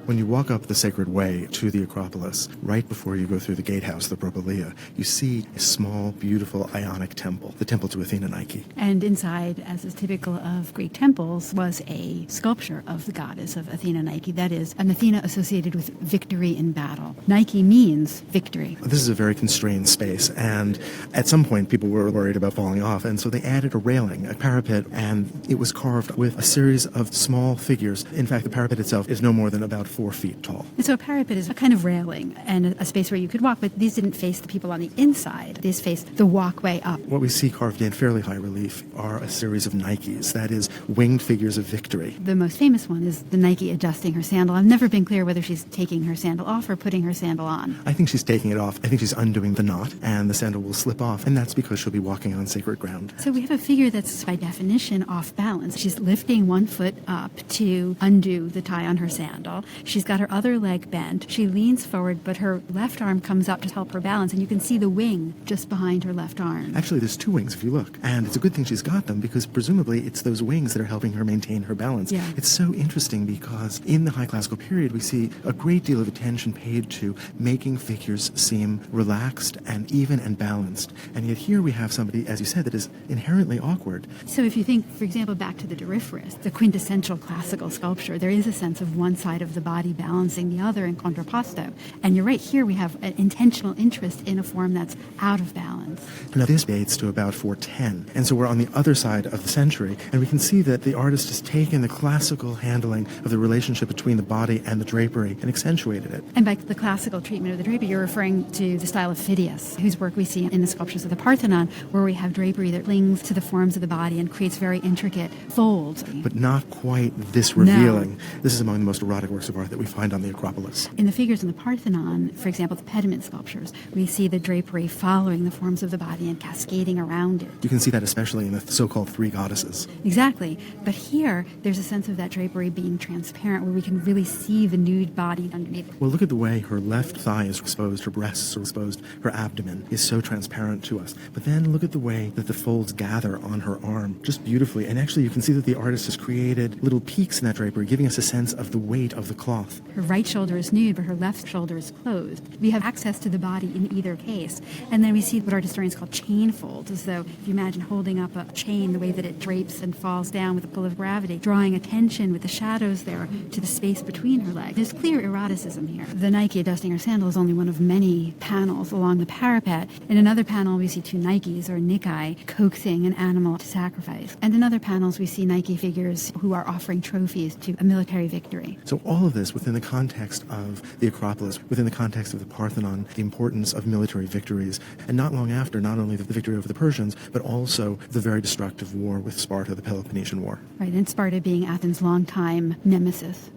When you walk up the sacred way to the Acropolis, right before you go through the gatehouse, the Propylaea, you see a small, beautiful Ionic temple, the temple to Athena Nike. And inside, as is typical of Greek temples, was a sculpture of the goddess of Athena Nike. That is, an Athena associated with victory in battle. Nike means victory. This is a very constrained space, and at some point people were worried about falling off, and so they added a railing, a parapet, and it was carved with a series of small figures. In fact, the parapet itself is no more than about 4 feet tall. And so a parapet is a kind of railing and a space where you could walk, but these didn't face the people on the inside. These faced the walkway up. What we see carved in fairly high relief are a series of Nikes, that is, winged figures of victory. The most famous one is the Nike adjusting her sandal. I've never been clear whether she's taking her sandal off or putting her sandal on. I think she's taking it off. I think she's undoing the knot, and the sandal will slip off, and that's because she'll be walking on sacred ground. So we have a figure that's, by definition, off balance. She's lifting one foot up to undo the tie on her sandal. She's got her other leg bent. She leans forward, but her left arm comes up to help her balance, and you can see the wing just behind her left arm. Actually, there's 2 wings if you look, and it's a good thing she's got them because presumably it's those wings that are helping her maintain her balance. Yeah. It's so interesting because in the High Classical period we see a great deal of attention paid to making figures seem relaxed and even and balanced, and yet here we have somebody, as you said, that is inherently awkward. So if you think, for example, back to the Doryphorus, the quintessential classical sculpture, there is a sense of one side of the body balancing the other in contrapposto. And you're right, here we have an intentional interest in a form that's out of balance. Now this dates to about 410, and so we're on the other side of the century, and we can see that the artist has taken the classical handling of the relationship between the body and the drapery and accentuated it. And by the classical treatment of the drapery, you're referring to the style of Phidias, whose work we see in the sculptures of the Parthenon, where we have drapery that clings to the forms of the body and creates very intricate folds. But not quite this revealing. No. This is among the most erotic works of art that we find on the Acropolis. In the figures in the Parthenon, for example, the pediment sculptures, we see the drapery following the forms of the body and cascading around it. You can see that especially in the so-called 3 goddesses. Exactly. But here, there's a sense of that drapery being transparent, where we can really see the nude body underneath. Well, look at the way her left thigh is exposed, her breasts are exposed, her abdomen is so transparent to us. But then look at the way that the folds gather on her arm, just beautifully. And actually, you can see that the artist has created little peaks in that drapery, giving us a sense of the weight of the cloth. Her right shoulder is nude, but her left shoulder is closed. We have access to the body in either case. And then we see what art historians call chain folds, as though if you imagine holding up a chain, the way that it drapes and falls down with the pull of gravity, drawing attention with the shadows there to the space between her legs. There's clear eroticism here. The Nike adjusting her sandal is only one of many panels along the parapet. In another panel, we see 2 Nikes, or Nikai, coaxing an animal to sacrifice. And in other panels, we see Nike figures who are offering trophies to a military victory. So all of this within the context of the Acropolis, within the context of the Parthenon, the importance of military victories, and not long after, not only the victory over the Persians, but also the very destructive war with Sparta, the Peloponnesian War. Right, and Sparta being Athens' longtime nemesis.